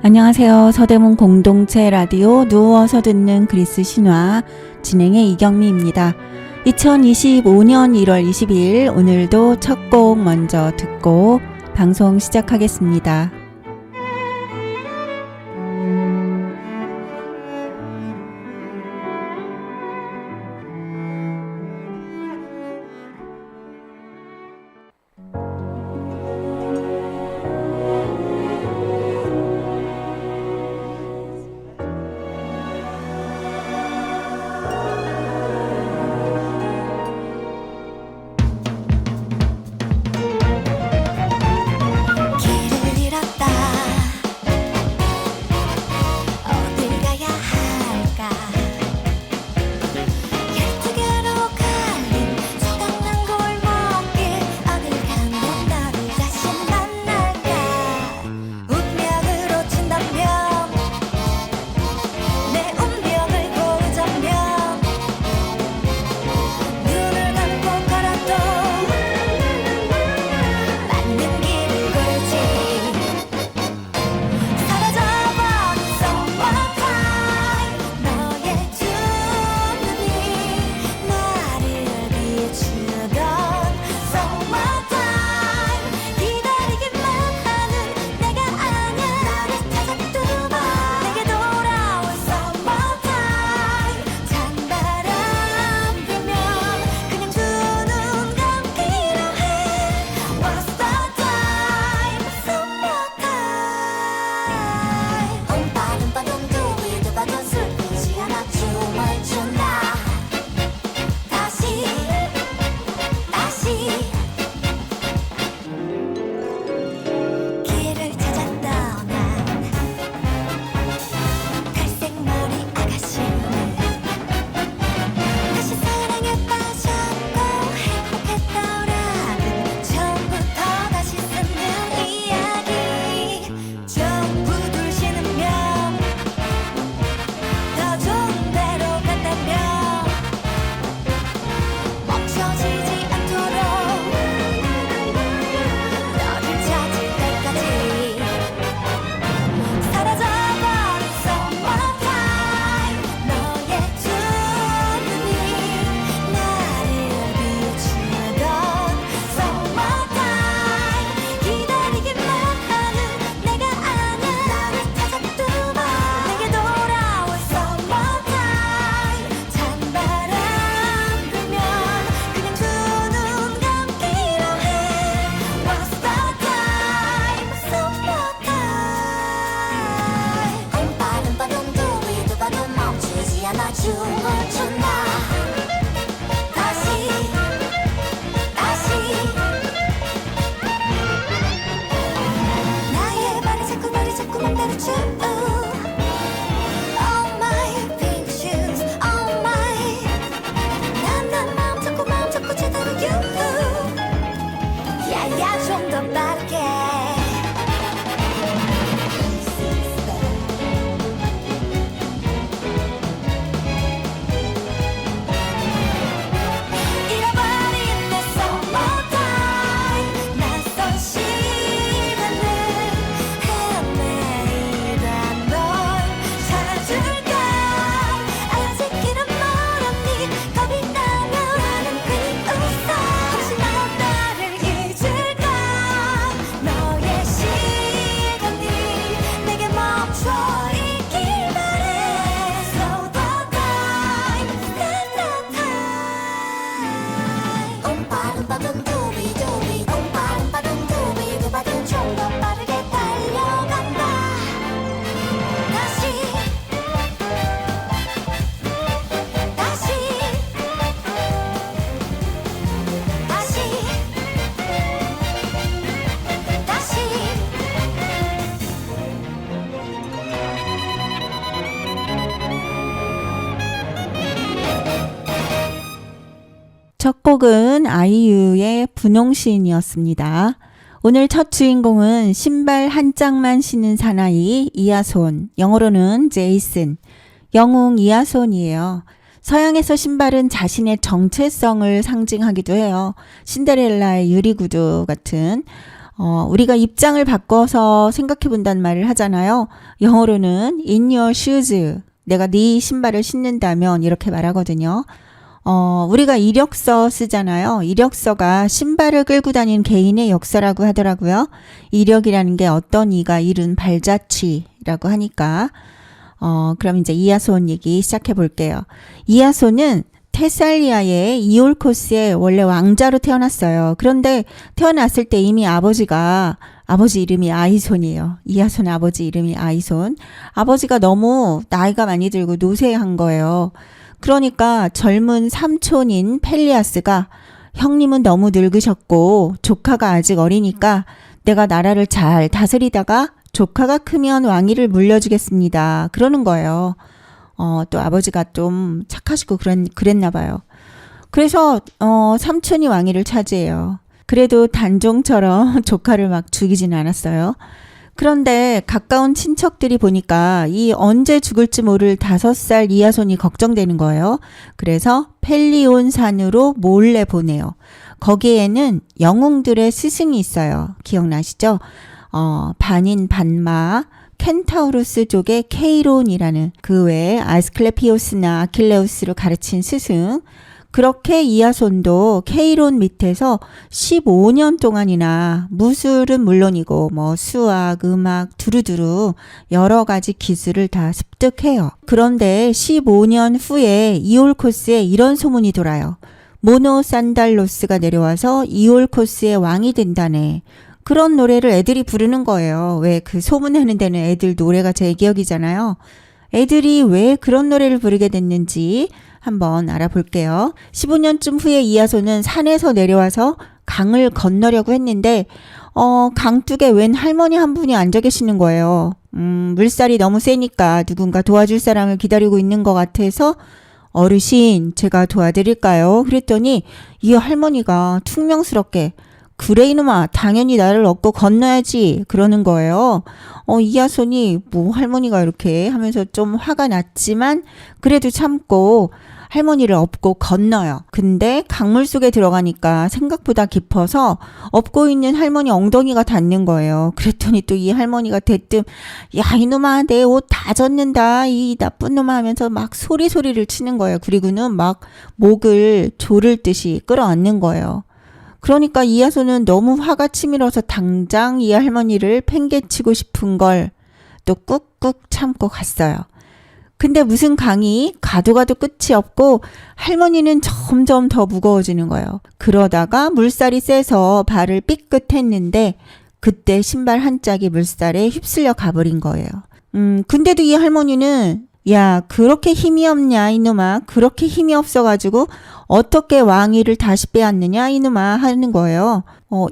안녕하세요. 서대문 공동체 라디오 누워서 듣는 그리스 신화 진행의 이경미입니다. 2025년 1월 22일 오늘도 첫 곡 먼저 듣고 방송 시작하겠습니다. 첫 곡은 아이유의 분홍신이었습니다. 오늘 첫 주인공은 신발 한 짝만 신은 사나이 이하손, 영어로는 제이슨, 영웅 이하손이에요. 서양에서 신발은 자신의 정체성을 상징하기도 해요. 신데렐라의 유리구두 같은 우리가 입장을 바꿔서 생각해 본다는 말을 하잖아요. 영어로는 in your shoes. 내가 네 신발을 신는다면 이렇게 말하거든요. 우리가 이력서 쓰잖아요. 이력서가 신발을 끌고 다니는 개인의 역사라고 하더라고요. 이력이라는 게 어떤 이가 이룬 발자취라고 하니까. 그럼 이제 이아손 얘기 시작해 볼게요. 이아손은 테살리아의 이올코스의 원래 왕자로 태어났어요. 그런데 태어났을 때 이미 아버지 이름이 아이손이에요. 이아손 아버지 이름이 아이손. 아버지가 너무 나이가 많이 들고 노쇠한 거예요. 그러니까 젊은 삼촌인 펠리아스가 형님은 너무 늙으셨고 조카가 아직 어리니까 내가 나라를 잘 다스리다가 조카가 크면 왕위를 물려주겠습니다. 그러는 거예요. 또 아버지가 좀 착하시고 그랬나 봐요. 그래서 삼촌이 왕위를 차지해요. 그래도 단종처럼 조카를 막 죽이진 않았어요. 그런데 가까운 친척들이 보니까 이 언제 죽을지 모를 5살 이아손이 걱정되는 거예요. 그래서 펠리온 산으로 몰래 보내요. 거기에는 영웅들의 스승이 있어요. 기억나시죠? 반인 반마 켄타우로스 족의 케이론이라는 그 외에 아스클레피오스나 아킬레우스를 가르친 스승. 그렇게 이아손도 케이론 밑에서 15년 동안이나 무술은 물론이고 뭐 수학, 음악, 두루두루 여러 가지 기술을 다 습득해요. 그런데 15년 후에 이올코스에 이런 소문이 돌아요. 모노산달로스가 내려와서 이올코스의 왕이 된다네. 그런 노래를 애들이 부르는 거예요. 왜 그 소문내는 데는 애들 노래가 제 기억이잖아요. 애들이 왜 그런 노래를 부르게 됐는지 한번 알아볼게요. 15년쯤 후에 이아손은 산에서 내려와서 강을 건너려고 했는데 강둑에 웬 할머니 한 분이 앉아 계시는 거예요. 물살이 너무 세니까 누군가 도와줄 사람을 기다리고 있는 것 같아서 어르신 제가 도와드릴까요? 그랬더니 이 할머니가 퉁명스럽게 그래 이놈아 당연히 나를 업고 건너야지 그러는 거예요. 이아손이 뭐 할머니가 이렇게 하면서 좀 화가 났지만 그래도 참고 할머니를 업고 건너요. 근데 강물 속에 들어가니까 생각보다 깊어서 업고 있는 할머니 엉덩이가 닿는 거예요. 그랬더니 또 이 할머니가 대뜸 야 이놈아 내 옷 다 젖는다 이 나쁜 놈아 하면서 막 소리를 치는 거예요. 그리고는 막 목을 조를 듯이 끌어안는 거예요. 그러니까 이아손은 너무 화가 치밀어서 당장 이 할머니를 팽개치고 싶은 걸 또 꾹꾹 참고 갔어요. 근데 무슨 강이 가도 끝이 없고 할머니는 점점 더 무거워지는 거예요. 그러다가 물살이 세서 발을 삐끗했는데 그때 신발 한 짝이 물살에 휩쓸려 가버린 거예요. 근데도 이 할머니는 야 그렇게 힘이 없냐 이놈아 그렇게 힘이 없어가지고 어떻게 왕위를 다시 빼앗느냐 이놈아 하는 거예요.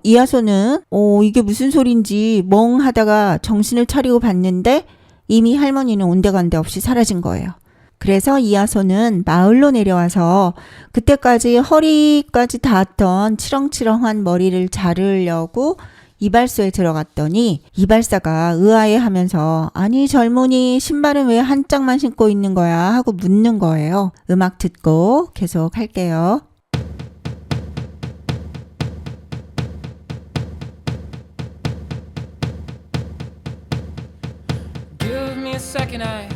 이아손은 이게 무슨 소린지 멍하다가 정신을 차리고 봤는데 이미 할머니는 온데간데 없이 사라진 거예요. 그래서 이아손은 마을로 내려와서 그때까지 허리까지 닿았던 치렁치렁한 머리를 자르려고 이발소에 들어갔더니 이발사가 의아해하면서 아니 젊은이 신발은 왜 한 짝만 신고 있는 거야 하고 묻는 거예요. 음악 듣고 계속 할게요. Give me a second, I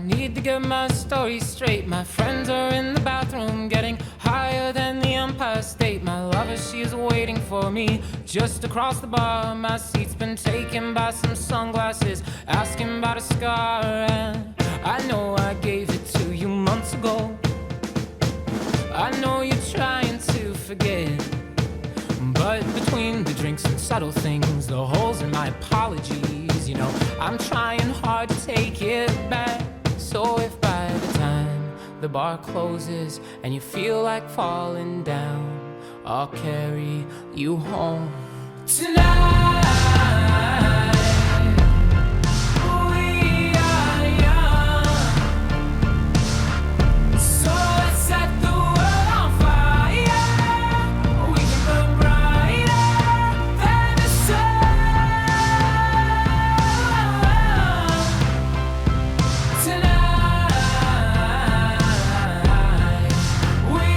need to get my story straight. My friends are in the bathroom getting higher than the Empire State. My lover, she's waiting for me just across the bar. My seat's been taken by some sunglasses asking about a scar. And I know I gave it to you months ago. I know you're trying to forget, but between the drinks and subtle things, the holes in my apologies, you know, I'm trying hard to take it back. So if by the time the bar closes and you feel like falling down, I'll carry you home tonight. We are young, so let's set the world on fire. We can burn brighter than the sun tonight. We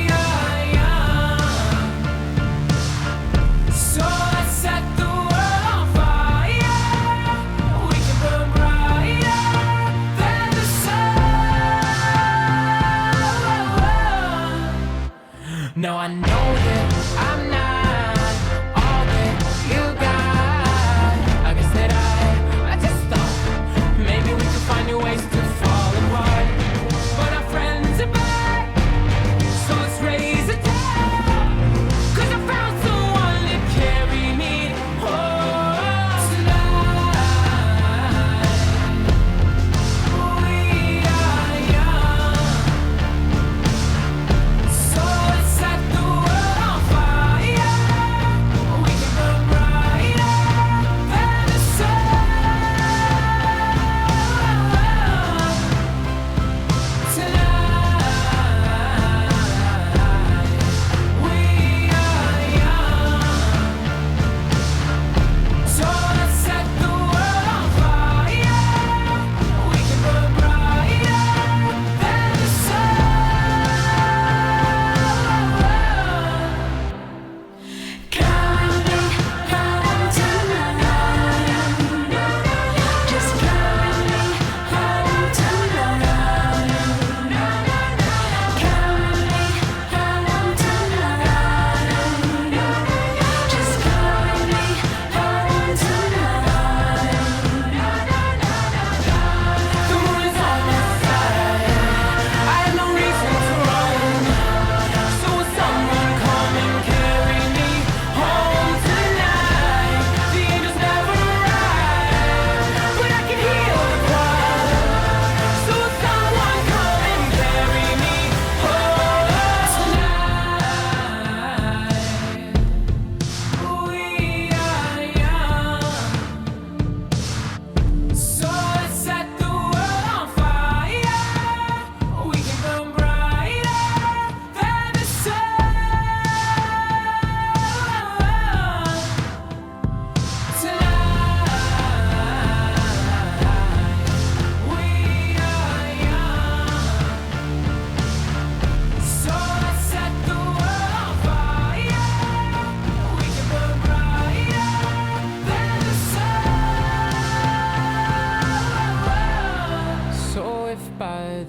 are young, so let's set the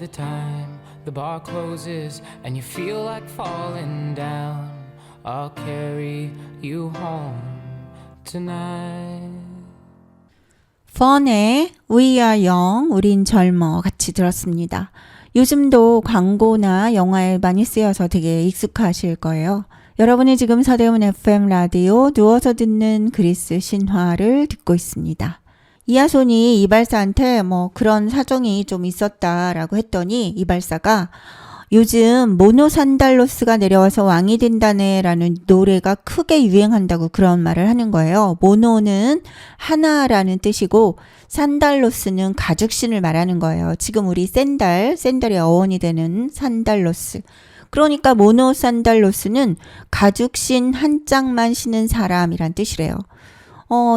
the time the bar closes and you feel like falling down, I'll carry you home tonight. 펀의 We Are Young, 우린 젊어 같이 들었습니다. 요즘도 광고나 영화에 많이 쓰여서 되게 익숙하실 거예요. 여러분이 지금 서대문 FM 라디오 누워서 듣는 그리스 신화를 듣고 있습니다. 이하손이 이발사한테 뭐 그런 사정이 좀 있었다라고 했더니 이발사가 요즘 모노산달로스가 내려와서 왕이 된다네 라는 노래가 크게 유행한다고 그런 말을 하는 거예요. 모노는 하나라는 뜻이고 산달로스는 가죽신을 말하는 거예요. 지금 우리 샌달의 어원이 되는 산달로스. 그러니까 모노산달로스는 가죽신 한 짝만 신은 사람이란 뜻이래요.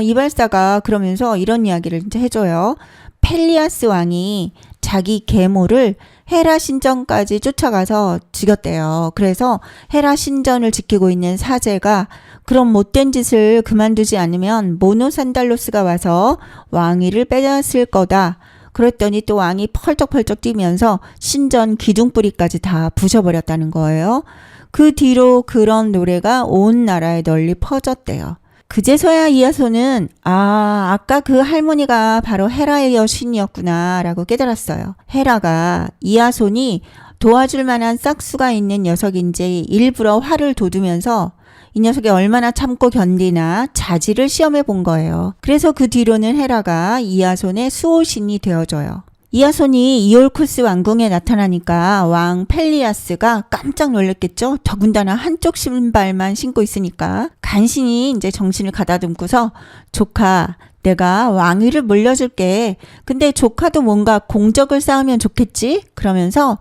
이발사가 그러면서 이런 이야기를 이제 해줘요. 펠리아스 왕이 자기 계모를 헤라 신전까지 쫓아가서 죽였대요. 그래서 헤라 신전을 지키고 있는 사제가 그런 못된 짓을 그만두지 않으면 모노산달로스가 와서 왕위를 빼앗을 거다. 그랬더니 또 왕이 펄쩍펄쩍 뛰면서 신전 기둥뿌리까지 다 부셔버렸다는 거예요. 그 뒤로 그런 노래가 온 나라에 널리 퍼졌대요. 그제서야 이하손은 아까 그 할머니가 바로 헤라의 여신이었구나 라고 깨달았어요. 헤라가 이하손이 도와줄 만한 싹수가 있는 녀석인지 일부러 화를 돋우면서 이 녀석이 얼마나 참고 견디나 자질을 시험해 본 거예요. 그래서 그 뒤로는 헤라가 이하손의 수호신이 되어줘요. 이하손이 이올코스 왕궁에 나타나니까 왕 펠리아스가 깜짝 놀랐겠죠. 더군다나 한쪽 신발만 신고 있으니까 간신히 이제 정신을 가다듬고서 조카 내가 왕위를 물려줄게. 근데 조카도 뭔가 공적을 쌓으면 좋겠지? 그러면서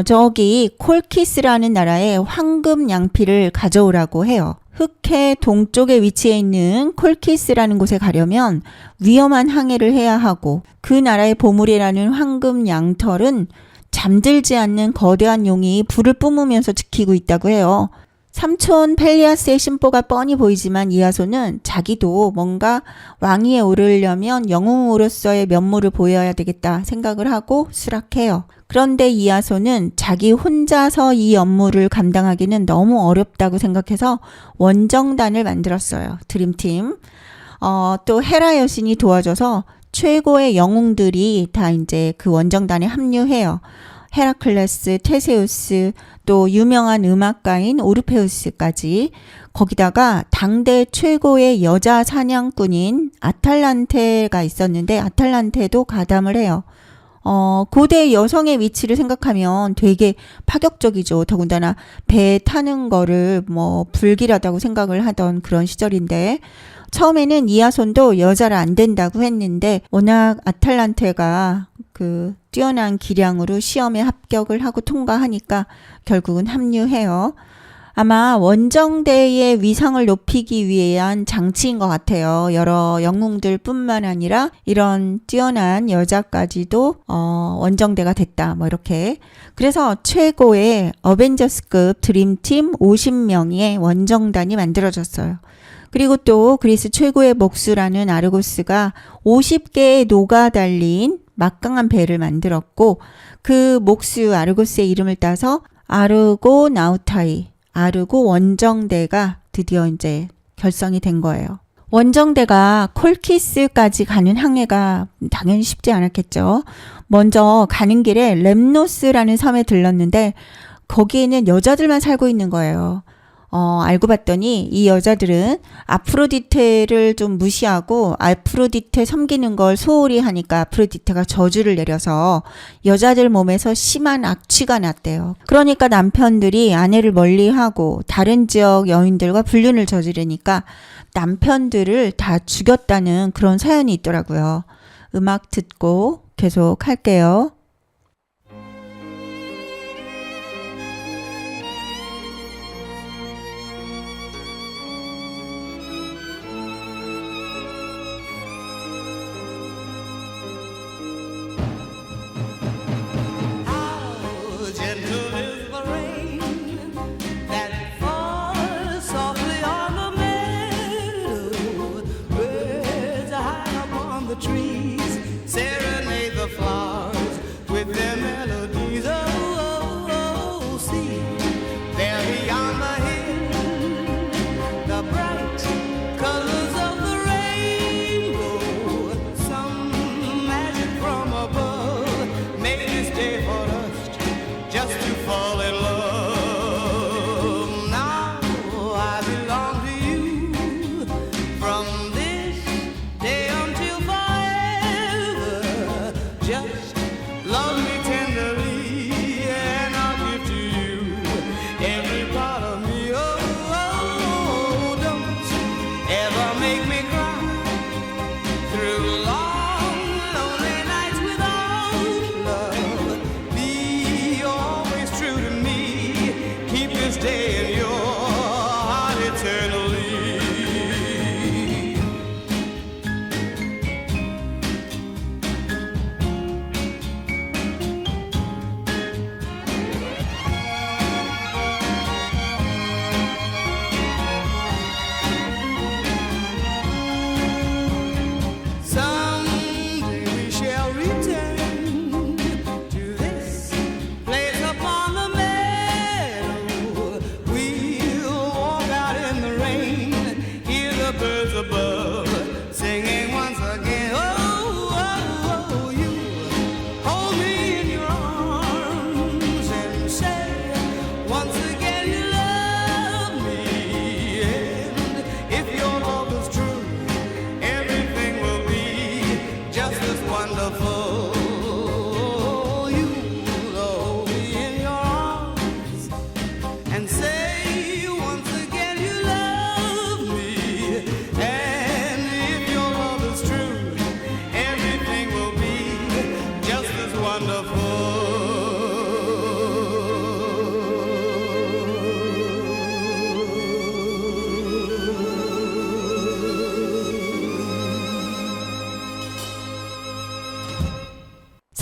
저기 콜키스라는 나라에 황금 양피를 가져오라고 해요. 흑해 동쪽에 위치해 있는 콜키스라는 곳에 가려면 위험한 항해를 해야 하고 그 나라의 보물이라는 황금 양털은 잠들지 않는 거대한 용이 불을 뿜으면서 지키고 있다고 해요. 삼촌 펠리아스의 심보가 뻔히 보이지만 이하손은 자기도 뭔가 왕위에 오르려면 영웅으로서의 면모를 보여야 되겠다 생각을 하고 수락해요. 그런데 이하손은 자기 혼자서 이 업무를 감당하기는 너무 어렵다고 생각해서 원정단을 만들었어요. 드림팀. 또 헤라 여신이 도와줘서 최고의 영웅들이 다 이제 그 원정단에 합류해요. 헤라클레스, 테세우스, 또 유명한 음악가인 오르페우스까지. 거기다가 당대 최고의 여자 사냥꾼인 아탈란테가 있었는데 아탈란테도 가담을 해요. 고대 여성의 위치를 생각하면 되게 파격적이죠. 더군다나 배 타는 거를 뭐 불길하다고 생각을 하던 그런 시절인데 처음에는 이하손도 여자라 안 된다고 했는데 워낙 아탈란테가 그 뛰어난 기량으로 시험에 합격을 하고 통과하니까 결국은 합류해요. 아마 원정대의 위상을 높이기 위한 장치인 것 같아요. 여러 영웅들 뿐만 아니라 이런 뛰어난 여자까지도 원정대가 됐다. 뭐 이렇게. 그래서 최고의 어벤져스급 드림팀 50명의 원정단이 만들어졌어요. 그리고 또 그리스 최고의 목수라는 아르고스가 50개의 노가 달린 막강한 배를 만들었고 그 목수 아르고스의 이름을 따서 아르고 나우타이, 아르고 원정대가 드디어 이제 결성이 된 거예요. 원정대가 콜키스까지 가는 항해가 당연히 쉽지 않았겠죠. 먼저 가는 길에 렘노스라는 섬에 들렀는데 거기에는 여자들만 살고 있는 거예요. 알고 봤더니 이 여자들은 아프로디테를 좀 무시하고 아프로디테 섬기는 걸 소홀히 하니까 아프로디테가 저주를 내려서 여자들 몸에서 심한 악취가 났대요. 그러니까 남편들이 아내를 멀리하고 다른 지역 여인들과 불륜을 저지르니까 남편들을 다 죽였다는 그런 사연이 있더라고요. 음악 듣고 계속 할게요. Trees serenade the flowers with their melody.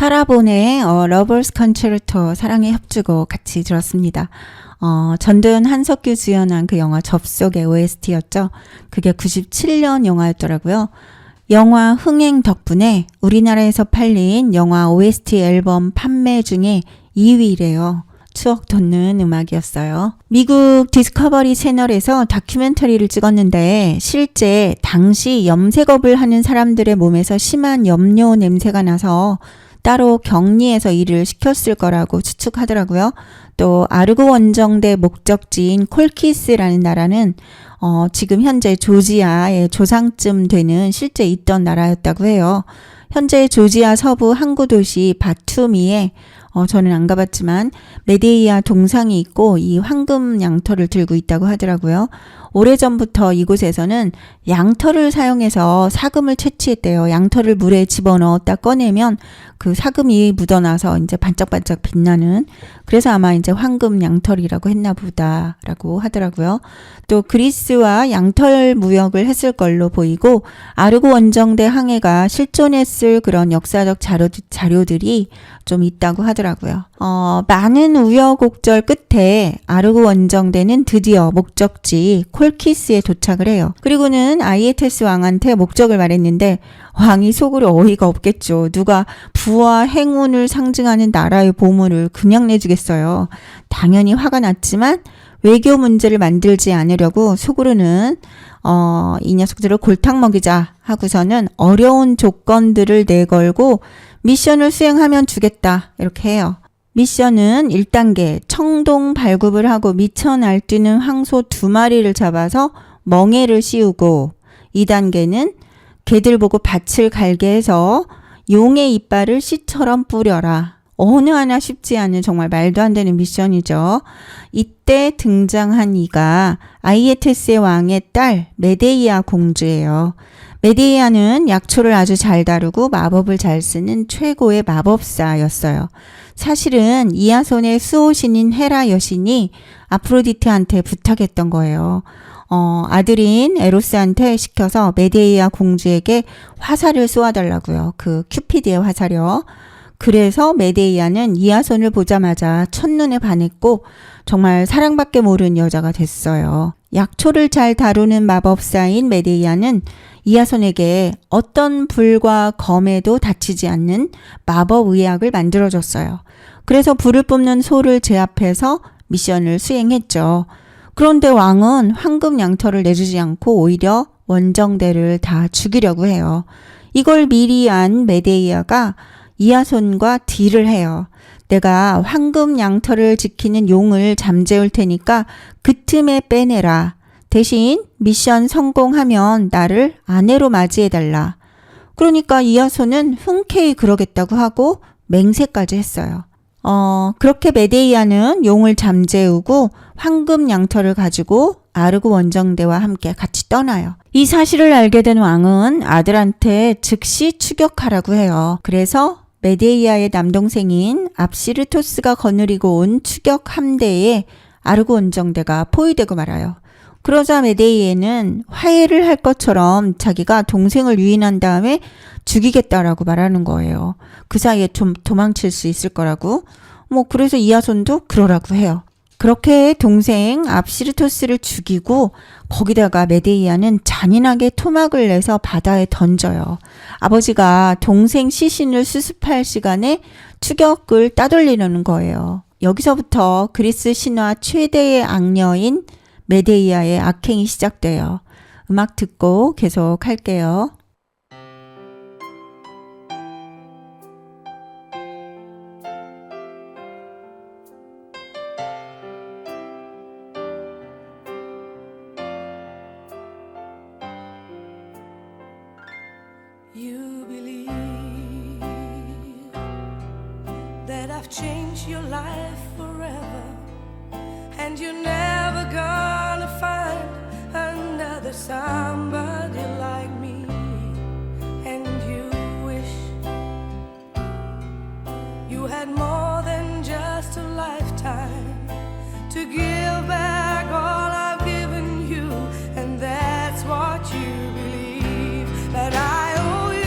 사라본의 러버스 컨체르토 사랑의 협주곡 같이 들었습니다. 전도연 한석규 주연한 그 영화 접속의 OST였죠. 그게 97년 영화였더라고요. 영화 흥행 덕분에 우리나라에서 팔린 영화 OST 앨범 판매 중에 2위래요. 추억 돋는 음악이었어요. 미국 디스커버리 채널에서 다큐멘터리를 찍었는데 실제 당시 염색업을 하는 사람들의 몸에서 심한 염료 냄새가 나서 따로 격리해서 일을 시켰을 거라고 추측하더라고요. 또 아르고 원정대 목적지인 콜키스라는 나라는 지금 현재 조지아의 조상쯤 되는 실제 있던 나라였다고 해요. 현재 조지아 서부 항구 도시 바투미에 저는 안 가봤지만 메데이아 동상이 있고 이 황금 양털을 들고 있다고 하더라고요. 오래전부터 이곳에서는 양털을 사용해서 사금을 채취했대요. 양털을 물에 집어넣었다 꺼내면 그 사금이 묻어나서 이제 반짝반짝 빛나는, 그래서 아마 이제 황금 양털이라고 했나 보다라고 하더라고요. 또 그리스와 양털 무역을 했을 걸로 보이고 아르고 원정대 항해가 실존했을 그런 역사적 자료들이 좀 있다고 하더라고요. 많은 우여곡절 끝에 아르고 원정대는 드디어 목적지 콜키스에 도착을 해요. 그리고는 아이에테스 왕한테 목적을 말했는데 왕이 속으로 어이가 없겠죠. 누가 부와 행운을 상징하는 나라의 보물을 그냥 내주겠어요. 당연히 화가 났지만 외교 문제를 만들지 않으려고 속으로는 이 녀석들을 골탕 먹이자 하고서는 어려운 조건들을 내걸고 미션을 수행하면 주겠다 이렇게 해요. 미션은 1단계 청동 발굽을 하고 미쳐 날뛰는 황소 2마리를 잡아서 멍에를 씌우고, 2단계는 개들 보고 밭을 갈게 해서 용의 이빨을 씨처럼 뿌려라. 어느 하나 쉽지 않은 정말 말도 안 되는 미션이죠. 이때 등장한 이가 아이에테스의 왕의 딸 메데이아 공주예요. 메데이아는 약초를 아주 잘 다루고 마법을 잘 쓰는 최고의 마법사였어요. 사실은 이아손의 수호신인 헤라 여신이 아프로디테한테 부탁했던 거예요. 아들인 에로스한테 시켜서 메데이아 공주에게 화살을 쏘아달라고요. 그 큐피드의 화살이요. 그래서 메데이아는 이아손을 보자마자 첫눈에 반했고 정말 사랑밖에 모르는 여자가 됐어요. 약초를 잘 다루는 마법사인 메데이아는 이아손에게 어떤 불과 검에도 다치지 않는 마법 의약을 만들어줬어요. 그래서 불을 뿜는 소를 제압해서 미션을 수행했죠. 그런데 왕은 황금 양털을 내주지 않고 오히려 원정대를 다 죽이려고 해요. 이걸 미리 안 메데이아가 이아손과 딜을 해요. 내가 황금 양털을 지키는 용을 잠재울 테니까 그 틈에 빼내라. 대신 미션 성공하면 나를 아내로 맞이해달라. 그러니까 이아손은 흔쾌히 그러겠다고 하고 맹세까지 했어요. 그렇게 메데이아는 용을 잠재우고 황금 양털을 가지고 아르고 원정대와 함께 같이 떠나요. 이 사실을 알게 된 왕은 아들한테 즉시 추격하라고 해요. 그래서 메데이아의 남동생인 압시르토스가 거느리고 온 추격 함대에 아르고 원정대가 포위되고 말아요. 그러자 메데이아는 화해를 할 것처럼 자기가 동생을 유인한 다음에 죽이겠다라고 말하는 거예요. 그 사이에 좀 도망칠 수 있을 거라고. 그래서 이아손도 그러라고 해요. 그렇게 동생 압시르토스를 죽이고 거기다가 메데이아는 잔인하게 토막을 내서 바다에 던져요. 아버지가 동생 시신을 수습할 시간에 추격을 따돌리려는 거예요. 여기서부터 그리스 신화 최대의 악녀인 메데이아의 악행이 시작돼요. 음악 듣고 계속 할게요. You believe that I've changed your life forever, and you're never gonna find another somebody like me. And you wish you had more than just a lifetime to give back all I've given you, and that's what you believe, that I owe you.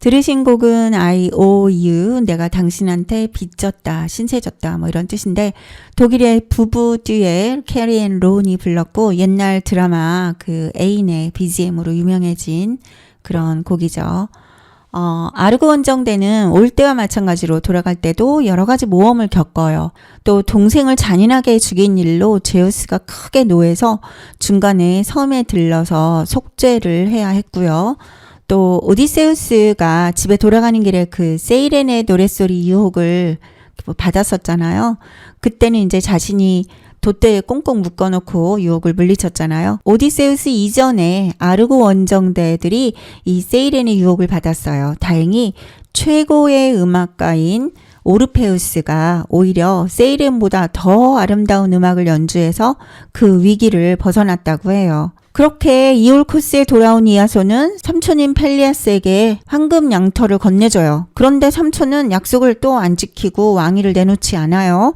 들으신 곡은 I owe you, 내가 당신한테 빚졌다, 신세졌다 뭐 이런 뜻인데 독일의 부부 듀엣 캐리 앤 론이 불렀고 옛날 드라마 그 애인의 BGM으로 유명해진 그런 곡이죠. 아르고 원정대는 올 때와 마찬가지로 돌아갈 때도 여러 가지 모험을 겪어요. 또 동생을 잔인하게 죽인 일로 제우스가 크게 노해서 중간에 섬에 들러서 속죄를 해야 했고요. 또 오디세우스가 집에 돌아가는 길에 그 세이렌의 노랫소리 유혹을 받았었잖아요. 그때는 이제 자신이 돛대에 꽁꽁 묶어놓고 유혹을 물리쳤잖아요. 오디세우스 이전에 아르고 원정대들이 이 세이렌의 유혹을 받았어요. 다행히 최고의 음악가인 오르페우스가 오히려 세이렌보다 더 아름다운 음악을 연주해서 그 위기를 벗어났다고 해요. 그렇게 이올코스에 돌아온 이아손은 삼촌인 펠리아스에게 황금 양털을 건네줘요. 그런데 삼촌은 약속을 또 안 지키고 왕위를 내놓지 않아요.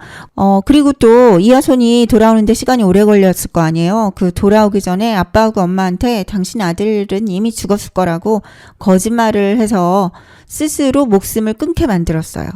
그리고 또 이아손이 돌아오는데 시간이 오래 걸렸을 거 아니에요. 그 돌아오기 전에 아빠하고 엄마한테 당신 아들은 이미 죽었을 거라고 거짓말을 해서 스스로 목숨을 끊게 만들었어요.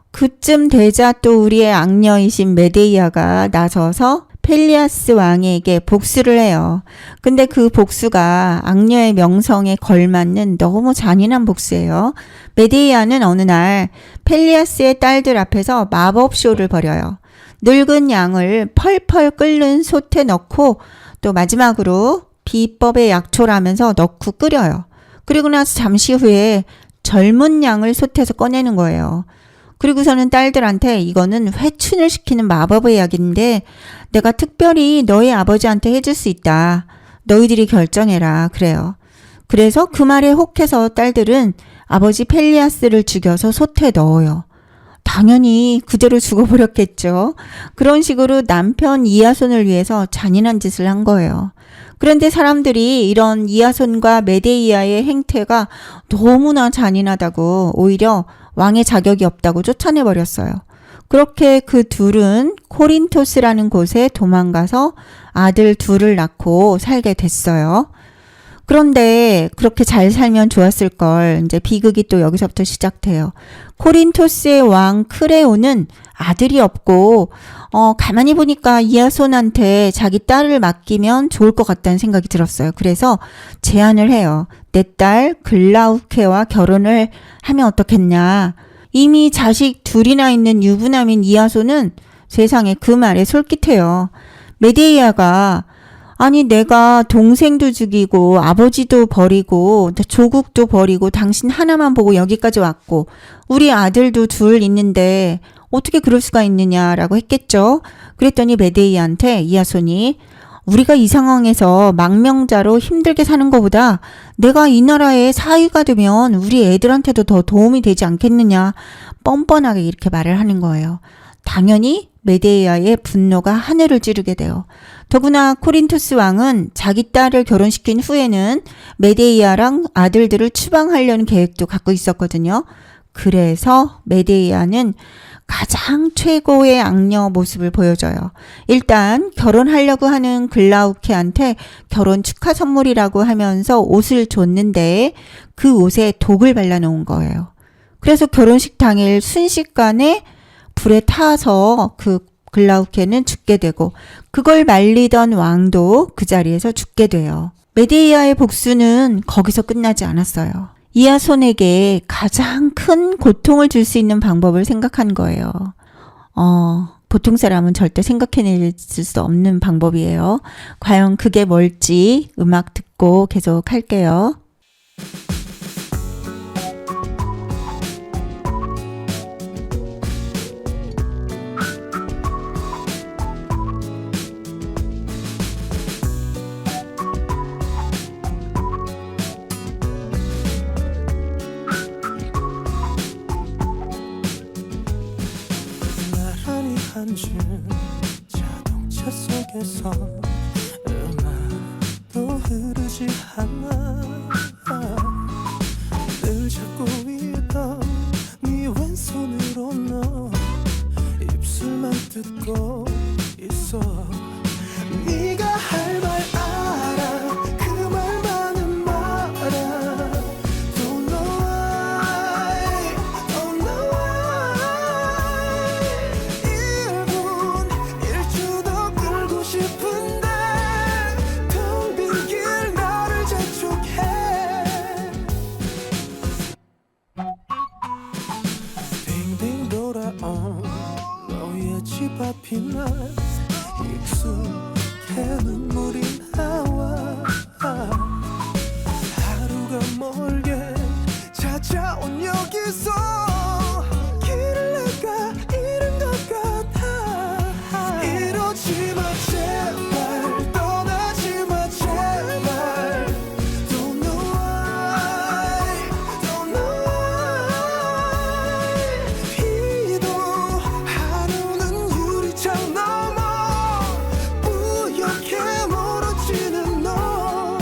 그쯤 되자 또 우리의 악녀이신 메데이아가 나서서 펠리아스 왕에게 복수를 해요. 근데 그 복수가 악녀의 명성에 걸맞는 너무 잔인한 복수예요. 메데이아는 어느 날 펠리아스의 딸들 앞에서 마법쇼를 벌여요. 늙은 양을 펄펄 끓는 솥에 넣고 또 마지막으로 비법의 약초라면서 넣고 끓여요. 그리고 나서 잠시 후에 젊은 양을 솥에서 꺼내는 거예요. 그리고서는 딸들한테 이거는 회춘을 시키는 마법의 약인데 내가 특별히 너희 아버지한테 해줄 수 있다. 너희들이 결정해라. 그래요. 그래서 그 말에 혹해서 딸들은 아버지 펠리아스를 죽여서 솥에 넣어요. 당연히 그대로 죽어버렸겠죠. 그런 식으로 남편 이아손을 위해서 잔인한 짓을 한 거예요. 그런데 사람들이 이런 이아손과 메데이아의 행태가 너무나 잔인하다고 오히려 왕의 자격이 없다고 쫓아내버렸어요. 그렇게 그 둘은 코린토스라는 곳에 도망가서 아들 둘을 낳고 살게 됐어요. 그런데 그렇게 잘 살면 좋았을 걸. 이제 비극이 또 여기서부터 시작돼요. 코린토스의 왕 크레오는 아들이 없고 가만히 보니까 이아손한테 자기 딸을 맡기면 좋을 것 같다는 생각이 들었어요. 그래서 제안을 해요. 내 딸 글라우케와 결혼을 하면 어떻겠냐. 이미 자식 둘이나 있는 유부남인 이아손은 세상에 그 말에 솔깃해요. 메데이아가 아니 내가 동생도 죽이고 아버지도 버리고 조국도 버리고 당신 하나만 보고 여기까지 왔고 우리 아들도 둘 있는데 어떻게 그럴 수가 있느냐라고 했겠죠. 그랬더니 메데이아한테 이아손이 우리가 이 상황에서 망명자로 힘들게 사는 것보다 내가 이 나라의 사위가 되면 우리 애들한테도 더 도움이 되지 않겠느냐 뻔뻔하게 이렇게 말을 하는 거예요. 당연히 메데이아의 분노가 하늘을 찌르게 돼요. 더구나 코린토스 왕은 자기 딸을 결혼시킨 후에는 메데이아랑 아들들을 추방하려는 계획도 갖고 있었거든요. 그래서 메데이아는 가장 최고의 악녀 모습을 보여줘요. 일단 결혼하려고 하는 글라우케한테 결혼 축하 선물이라고 하면서 옷을 줬는데 그 옷에 독을 발라놓은 거예요. 그래서 결혼식 당일 순식간에 불에 타서 그 글라우케는 죽게 되고 그걸 말리던 왕도 그 자리에서 죽게 돼요. 메데이아의 복수는 거기서 끝나지 않았어요. 이아손에게 가장 큰 고통을 줄 수 있는 방법을 생각한 거예요. 보통 사람은 절대 생각해낼 수 없는 방법이에요. 과연 그게 뭘지 음악 듣고 계속 할게요. 앉은 자동차 속에서 음악도 흐르지 않아 늘 잡고 있던 네 왼손으로 너 입술만 뜯고 있어 네가 할 말 알아 그 말만은 말아 Don't know why 어차피 난 익숙해 눈물이 나와 하루가 멀게 찾아온 여기서 길을 내가 잃은 것 같아 이러지 마 제발 떠나지 마 제발 Don't know why Don't know why 비도 하루는 유리창 넘어 뿌옇게 멀어지는 너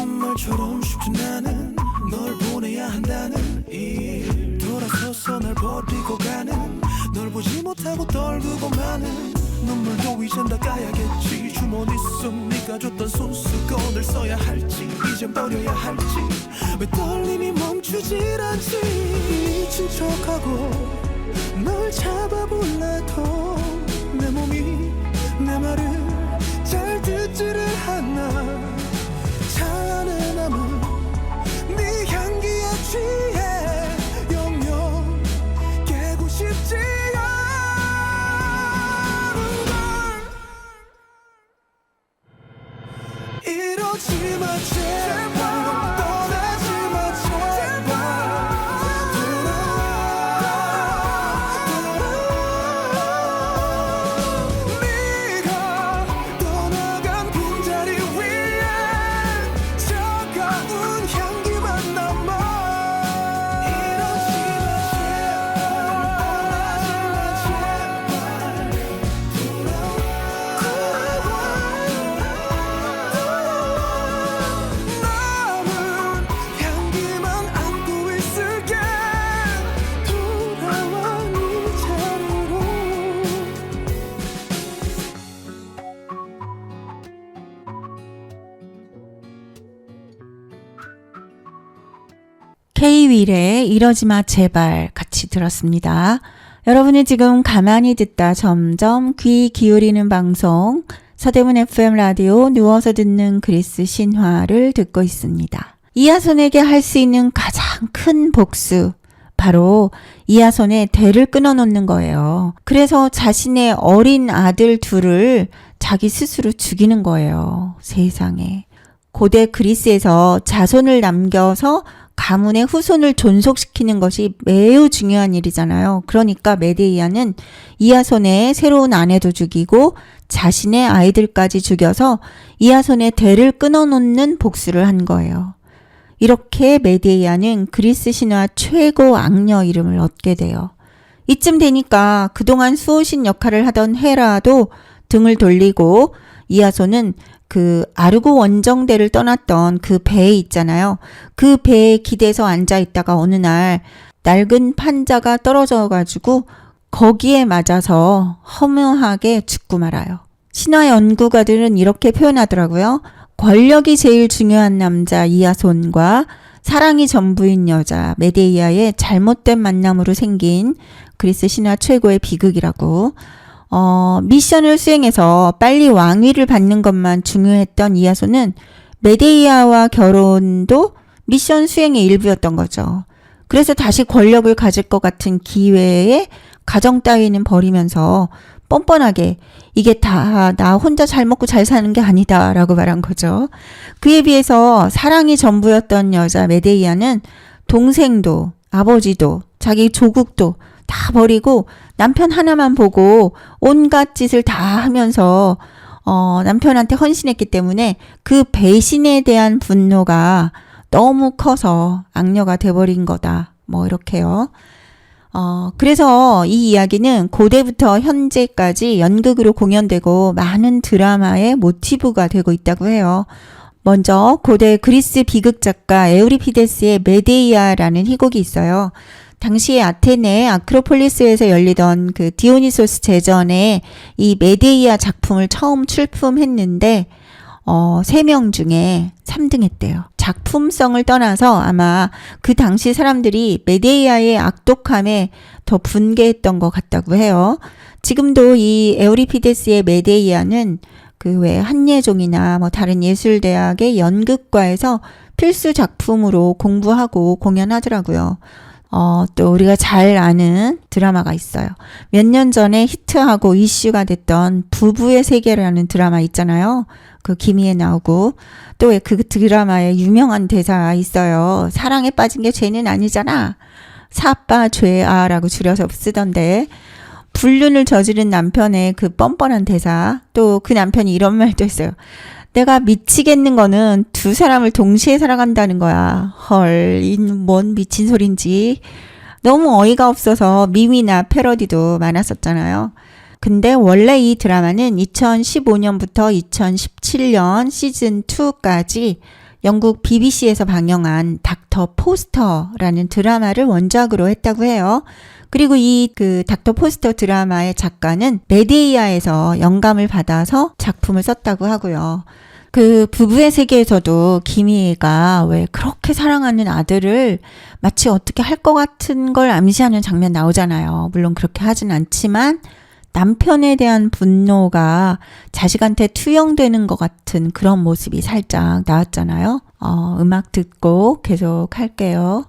말처럼 쉽진 않은 널 보내야 한다는 일 돌아서서 날 버리고 가는 널 보지 못하고 떨구고 마는 눈물도 이젠 닦아야겠지 주머니 속 네가 줬던 손수건을 써야 할지 이젠 버려야 할지 왜 떨림이 멈추질 않지 미친 척하고 널 잡아볼래도 내 몸이 내 말을 잘 듣지를 않아 차 안에 남은 네 향기에 취해 영영 깨고 싶지 않은 걸 이러지 마 제발 떠나지 마 제발 네가 떠나간 빈자리 위에 차가운 향기만 남아 이러지 마 남은 향기만 안고 있을게 돌아와 네 자리로 K-윌의 이러지마 제발 같이 들었습니다. 여러분은 지금 가만히 듣다 점점 귀 기울이는 방송 서대문 FM 라디오 누워서 듣는 그리스 신화를 듣고 있습니다. 이하손에게 할 수 있는 가장 큰 복수 바로 이하손의 대를 끊어놓는 거예요. 그래서 자신의 어린 아들 둘을 자기 스스로 죽이는 거예요. 세상에. 고대 그리스에서 자손을 남겨서 가문의 후손을 존속시키는 것이 매우 중요한 일이잖아요. 그러니까 메데이아는 이하손의 새로운 아내도 죽이고 자신의 아이들까지 죽여서 이하손의 대를 끊어놓는 복수를 한 거예요. 이렇게 메데이아는 그리스 신화 최고 악녀 이름을 얻게 돼요. 이쯤 되니까 그동안 수호신 역할을 하던 헤라도 등을 돌리고 이하손은 그 아르고 원정대를 떠났던 그 배에 있잖아요. 그 배에 기대서 앉아 있다가 어느 날 낡은 판자가 떨어져 가지고 거기에 맞아서 허무하게 죽고 말아요. 신화 연구가들은 이렇게 표현하더라고요. 권력이 제일 중요한 남자 이하손과 사랑이 전부인 여자 메데이아의 잘못된 만남으로 생긴 그리스 신화 최고의 비극이라고. 미션을 수행해서 빨리 왕위를 받는 것만 중요했던 이하손은 메데이아와 결혼도 미션 수행의 일부였던 거죠. 그래서 다시 권력을 가질 것 같은 기회에 가정 따위는 버리면서 뻔뻔하게 이게 다 나 혼자 잘 먹고 잘 사는 게 아니다 라고 말한 거죠. 그에 비해서 사랑이 전부였던 여자 메데이아는 동생도 아버지도 자기 조국도 다 버리고 남편 하나만 보고 온갖 짓을 다 하면서 남편한테 헌신했기 때문에 그 배신에 대한 분노가 너무 커서 악녀가 돼버린 거다. 뭐 이렇게요. 그래서 이 이야기는 고대부터 현재까지 연극으로 공연되고 많은 드라마의 모티브가 되고 있다고 해요. 먼저 고대 그리스 비극 작가 에우리피데스의 메데이아라는 희곡이 있어요. 당시에 아테네 아크로폴리스에서 열리던 그 디오니소스 제전에 이 메데이아 작품을 처음 출품했는데 3명 중에 3등 했대요. 작품성을 떠나서 아마 그 당시 사람들이 메데이아의 악독함에 더 분개했던 것 같다고 해요. 지금도 이 에우리피데스의 메데이아는 그 외 한예종이나 뭐 다른 예술대학의 연극과에서 필수 작품으로 공부하고 공연하더라고요. 또 우리가 잘 아는 드라마가 있어요. 몇 년 전에 히트하고 이슈가 됐던 부부의 세계라는 드라마 있잖아요. 그 김희애 나오고 또 그 드라마에 유명한 대사 있어요. 사랑에 빠진 게 죄는 아니잖아. 사빠 죄아라고 줄여서 쓰던데 불륜을 저지른 남편의 그 뻔뻔한 대사, 또 그 남편이 이런 말도 했어요. 내가 미치겠는 거는 두 사람을 동시에 사랑한다는 거야. 헐, 이 뭔 미친 소린지. 너무 어이가 없어서 밈이나 패러디도 많았었잖아요. 근데 원래 이 드라마는 2015년부터 2017년 시즌2까지 영국 BBC에서 방영한 닥터 포스터라는 드라마를 원작으로 했다고 해요. 그리고 이 닥터 포스터 드라마의 작가는 메데이아에서 영감을 받아서 작품을 썼다고 하고요. 그 부부의 세계에서도 김희애가 왜 그렇게 사랑하는 아들을 마치 어떻게 할 것 같은 걸 암시하는 장면 나오잖아요. 물론 그렇게 하진 않지만 남편에 대한 분노가 자식한테 투영되는 것 같은 그런 모습이 살짝 나왔잖아요. 음악 듣고 계속 할게요.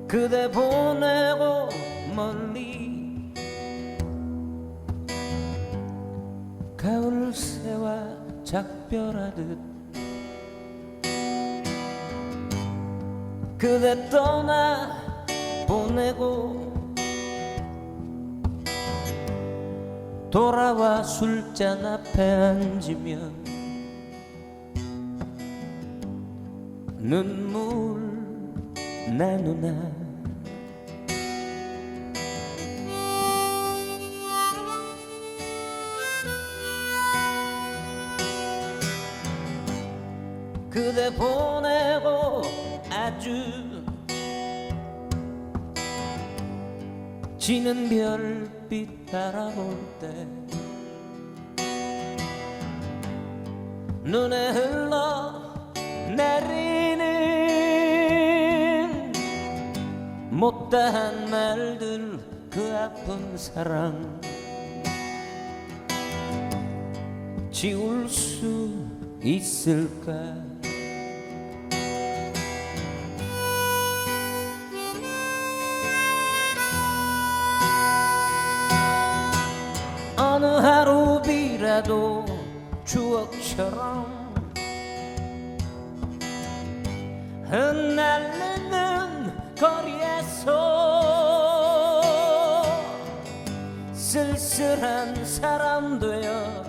그대 보내고 멀리 가을 새와 작별하듯 그대 떠나 보내고 돌아와 술잔 앞에 앉으면 눈물 나누나 그대 보내고 아주 지는 별빛 바라볼 때 눈에 흘러 내리는 못다한 말들 그 아픈 사랑 지울 수 있을까 어느 하루비라도 추억처럼 흩날리는 거리에서 쓸쓸한 사람 되어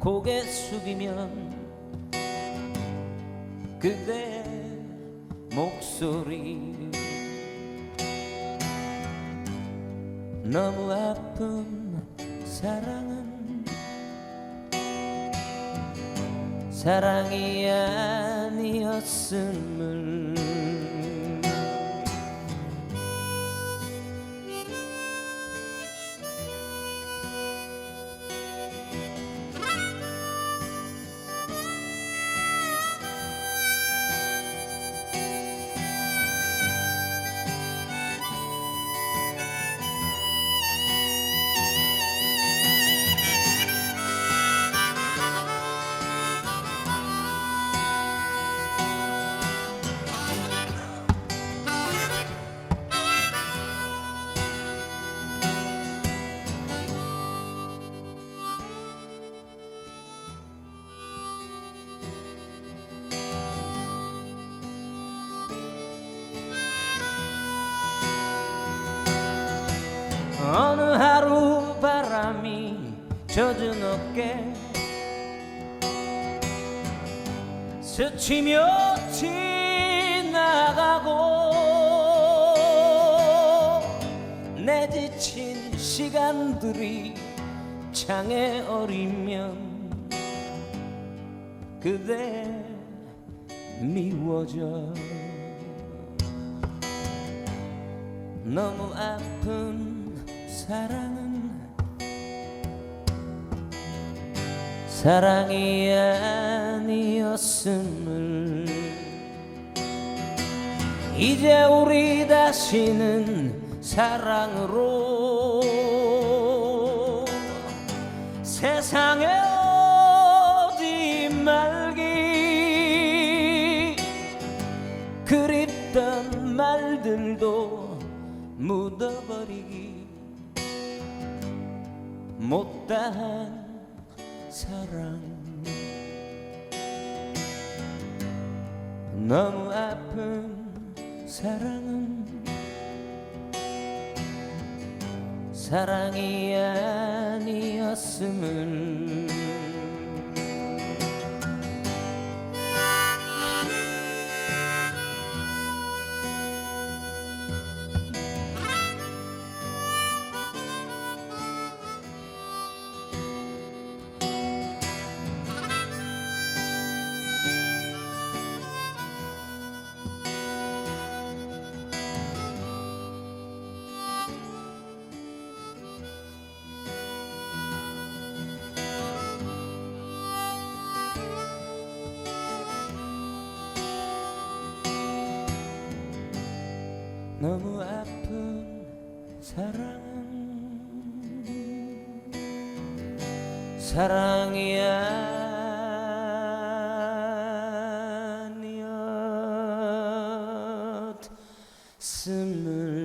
고개 숙이면 그대의 목소리 너무 아픈 사랑은 사랑이 아니었음을 어느 하루 바람이 젖은 어깨 스치며 지나가고 시간들이 장애 어리면 그대 미워져 너무 아픈 사랑은 사랑이 아니었음을 이제 우리 다시는 사랑으로 세상에 오지 말기 그립던 말들도 묻어버리기 못다한 사랑 너무 아픈 사랑은 사랑이 아니었음을 너무 아픈 사랑은 사랑이 아니었음을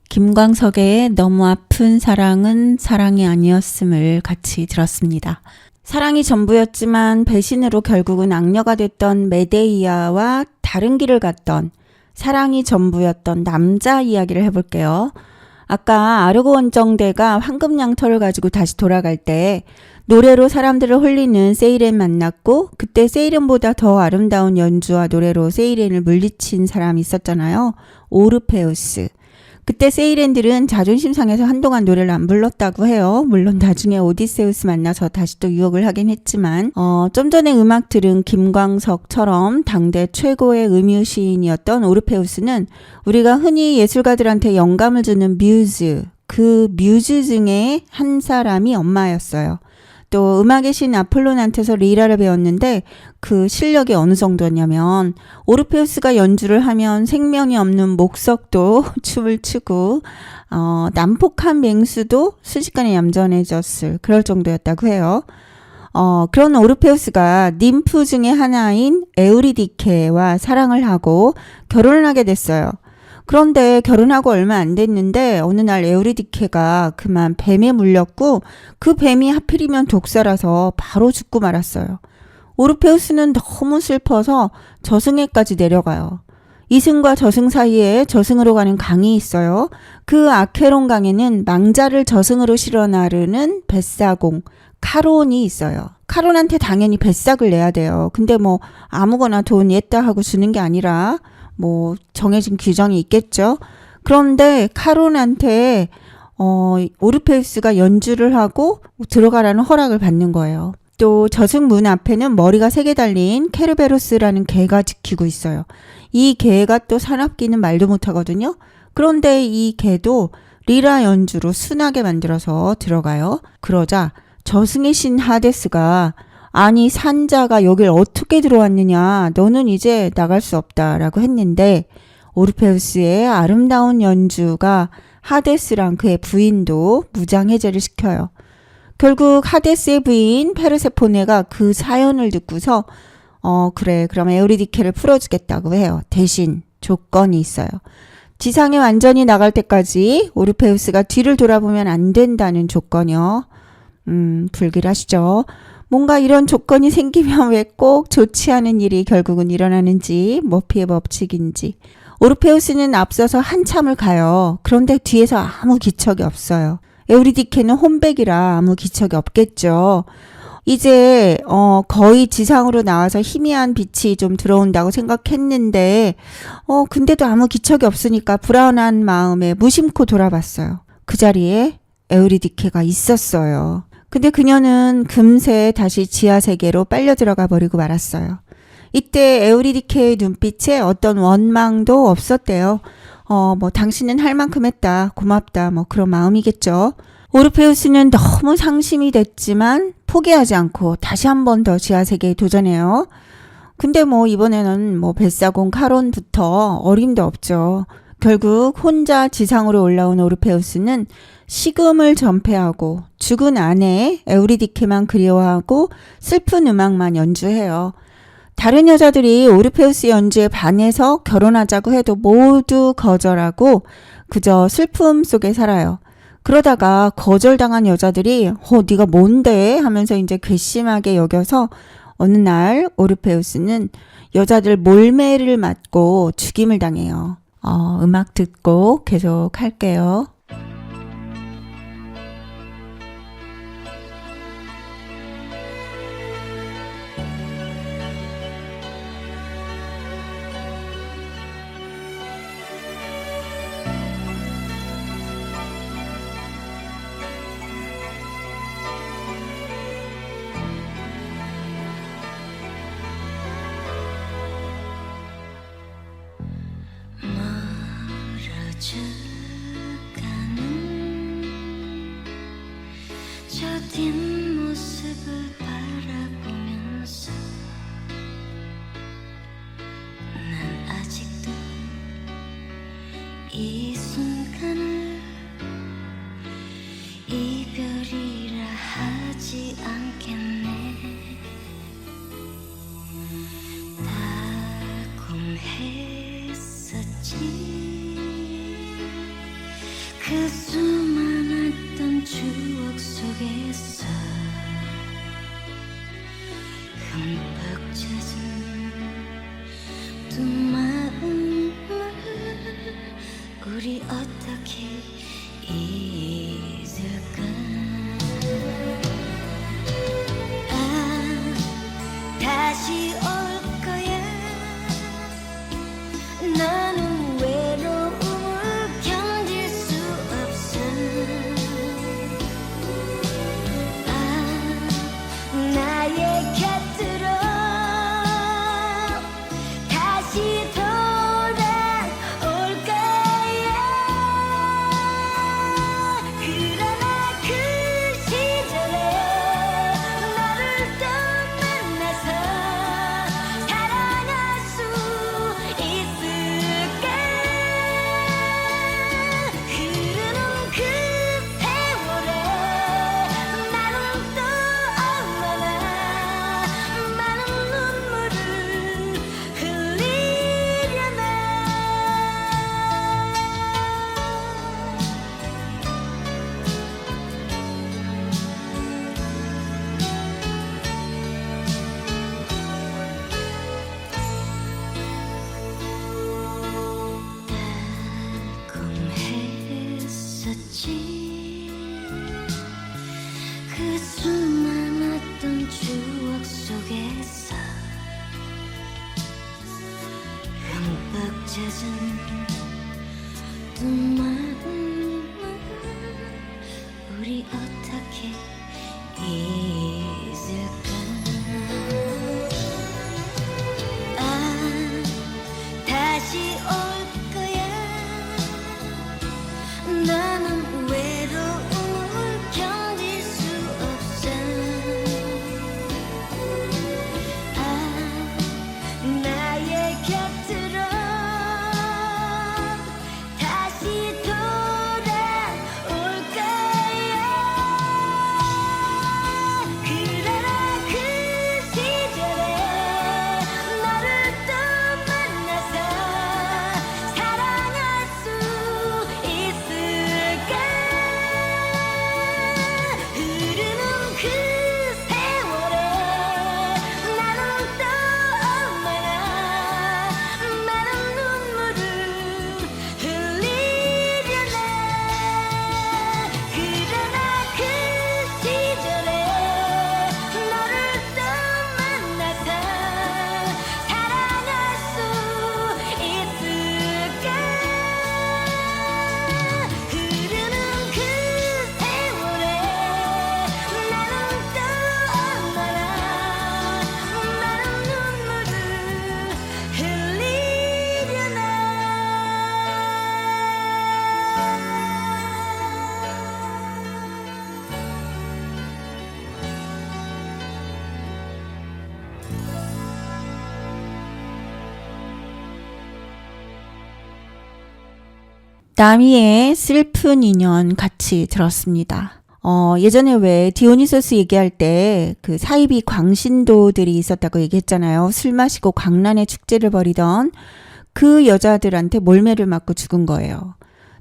김광석의 너무 아픈 사랑은 사랑이 아니었음을 같이 들었습니다. 사랑이 전부였지만 배신으로 결국은 악녀가 됐던 메데이아와 다른 길을 갔던 사랑이 전부였던 남자 이야기를 해볼게요. 아까 아르고 원정대가 황금 양털을 가지고 다시 돌아갈 때 노래로 사람들을 홀리는 세이렌 만났고 그때 세이렌보다 더 아름다운 연주와 노래로 세이렌을 물리친 사람이 있었잖아요. 오르페우스. 그때 세이렌들은 자존심 상해서 한동안 노래를 안 불렀다고 해요. 물론 나중에 오디세우스 만나서 다시 또 유혹을 하긴 했지만 좀 전에 음악 들은 김광석처럼 당대 최고의 음유 시인이었던 오르페우스는 우리가 흔히 예술가들한테 영감을 주는 뮤즈, 그 뮤즈 중에 한 사람이 엄마였어요. 또 음악의 신 아폴론한테서 리라를 배웠는데 그 실력이 어느 정도였냐면 오르페우스가 연주를 하면 생명이 없는 목석도 춤을 추고 난폭한 맹수도 순식간에 얌전해졌을 그럴 정도였다고 해요. 그런 오르페우스가 님프 중에 하나인 에우리디케와 사랑을 하고 결혼을 하게 됐어요. 그런데 결혼하고 얼마 안 됐는데 어느 날 에우리디케가 그만 뱀에 물렸고 그 뱀이 하필이면 독사라서 바로 죽고 말았어요. 오르페우스는 너무 슬퍼서 저승에까지 내려가요. 이승과 저승 사이에 저승으로 가는 강이 있어요. 그 아케론 강에는 망자를 저승으로 실어 나르는 뱃사공 카론이 있어요. 카론한테 당연히 뱃삭을 내야 돼요. 근데 뭐 아무거나 돈 냈다 하고 주는 게 아니라 뭐 정해진 규정이 있겠죠. 그런데 카론한테 오르페우스가 연주를 하고 들어가라는 허락을 받는 거예요. 또 저승 문 앞에는 머리가 3개 달린 케르베로스라는 개가 지키고 있어요. 이 개가 또 사납기는 말도 못하거든요. 그런데 이 개도 리라 연주로 순하게 만들어서 들어가요. 그러자 저승의 신 하데스가 아니 산자가 여길 어떻게 들어왔느냐, 너는 이제 나갈 수 없다라고 했는데 오르페우스의 아름다운 연주가 하데스랑 그의 부인도 무장해제를 시켜요. 결국 하데스의 부인 페르세포네가 그 사연을 듣고서 그래 그럼 에우리디케를 풀어주겠다고 해요. 대신 조건이 있어요. 지상에 완전히 나갈 때까지 오르페우스가 뒤를 돌아보면 안 된다는 조건이요. 불길하시죠. 뭔가 이런 조건이 생기면 왜 꼭 좋지 않은 일이 결국은 일어나는지 머피의 법칙인지. 오르페우스는 앞서서 한참을 가요. 그런데 뒤에서 아무 기척이 없어요. 에우리디케는 혼백이라 아무 기척이 없겠죠. 이제 거의 지상으로 나와서 희미한 빛이 좀 들어온다고 생각했는데 근데도 아무 기척이 없으니까 불안한 마음에 무심코 돌아봤어요. 그 자리에 에우리디케가 있었어요. 근데 그녀는 금세 다시 지하 세계로 빨려 들어가 버리고 말았어요. 이때 에우리디케의 눈빛에 어떤 원망도 없었대요. 당신은 할 만큼 했다. 고맙다. 그런 마음이겠죠. 오르페우스는 너무 상심이 됐지만 포기하지 않고 다시 한 번 더 지하세계에 도전해요. 근데 이번에는 뱃사공 카론부터 어림도 없죠. 결국 혼자 지상으로 올라온 오르페우스는 식음을 전폐하고 죽은 아내 에우리디케만 그리워하고 슬픈 음악만 연주해요. 다른 여자들이 오르페우스 연주에 반해서 결혼하자고 해도 모두 거절하고 그저 슬픔 속에 살아요. 그러다가 거절당한 여자들이 네가 뭔데? 하면서 이제 괘씸하게 여겨서 어느 날 오르페우스는 여자들 몰매를 맞고 죽임을 당해요. 음악 듣고 계속 할게요. 저 뒷모습을 바라보면서 난 아직도 이 순간을 이별이라 하지 않겠네. 달콤했었지 그 수많았던 추억 속에서 흠뻑 젖은 두 마음을 우리 어떻게 잊을까. 다시 올 거야. 나는 외로움을 견딜 수 없어. 나의 곁으로 다시 돌아올 거야. 그러나 그 시절에 너를 또 만나서 사랑할 수 있을까. 흐르는 그 세월에 나는 또 얼마나 많은 눈물을 흘리려나. 달콤했었지 그 수많았던 추억 속에서 흠뻑 젖은 두 마음을 우리 어떻게 잊을까. 다시 올 거야. 나는 외로움을 견딜 수 없어. 나의 곁으로 다시 돌아올 거야. 나미의 슬픈 인연 같이 들었습니다. 예전에 왜 디오니소스 얘기할 때 그 사이비 광신도들이 있었다고 얘기했잖아요. 술 마시고 광란의 축제를 벌이던 그 여자들한테 몰매를 맞고 죽은 거예요.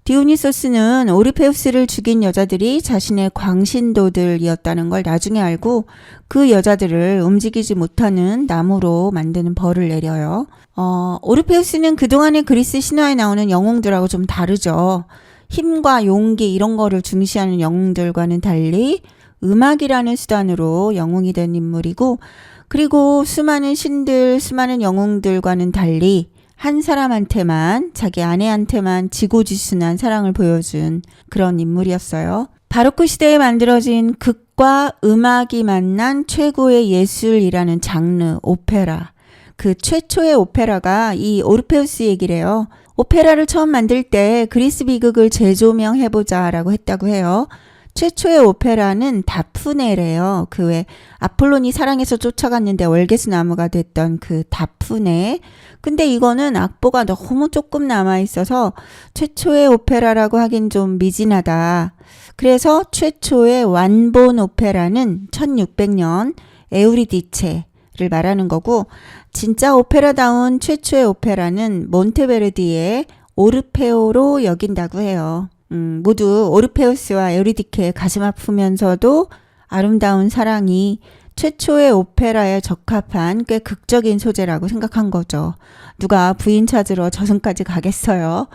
디오니소스는 오르페우스를 죽인 여자들이 자신의 광신도들이었다는 걸 나중에 알고 그 여자들을 움직이지 못하는 나무로 만드는 벌을 내려요. 오르페우스는 그동안의 그리스 신화에 나오는 영웅들하고 좀 다르죠. 힘과 용기 이런 거를 중시하는 영웅들과는 달리 음악이라는 수단으로 영웅이 된 인물이고, 그리고 수많은 신들, 수많은 영웅들과는 달리 한 사람한테만, 자기 아내한테만 지고지순한 사랑을 보여준 그런 인물이었어요. 바로크 시대에 만들어진 극과 음악이 만난 최고의 예술이라는 장르, 오페라. 그 최초의 오페라가 이 오르페우스 얘기래요. 오페라를 처음 만들 때 그리스 비극을 재조명해보자 라고 했다고 해요. 최초의 오페라는 다프네래요. 그 왜 아폴론이 사랑해서 쫓아갔는데 월계수 나무가 됐던 그 다프네. 근데 이거는 악보가 너무 조금 남아있어서 최초의 오페라라고 하긴 좀 미진하다. 그래서 최초의 완본 오페라는 1600년 에우리디체를 말하는 거고, 진짜 오페라다운 최초의 오페라는 몬테베르디의 오르페오로 여긴다고 해요. 모두 오르페우스와 에우리디케의 가슴 아프면서도 아름다운 사랑이 최초의 오페라에 적합한 꽤 극적인 소재라고 생각한 거죠. 누가 부인 찾으러 저승까지 가겠어요.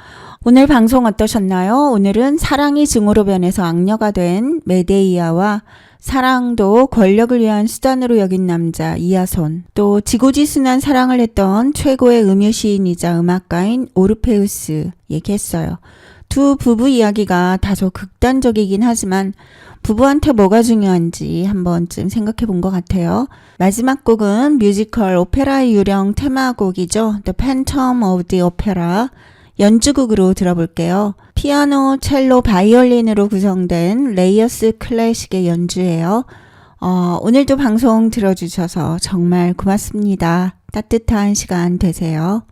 오늘 방송 어떠셨나요? 오늘은 사랑이 증오로 변해서 악녀가 된 메데이아와 사랑도 권력을 위한 수단으로 여긴 남자 이아손, 또 지고지순한 사랑을 했던 최고의 음유시인이자 음악가인 오르페우스 얘기했어요. 두 부부 이야기가 다소 극단적이긴 하지만 부부한테 뭐가 중요한지 한 번쯤 생각해 본 것 같아요. 마지막 곡은 뮤지컬 오페라의 유령 테마곡이죠. The Phantom of the Opera. 연주곡으로 들어볼게요. 피아노, 첼로, 바이올린으로 구성된 레이어스 클래식의 연주예요. 오늘도 방송 들어주셔서 정말 고맙습니다. 따뜻한 시간 되세요.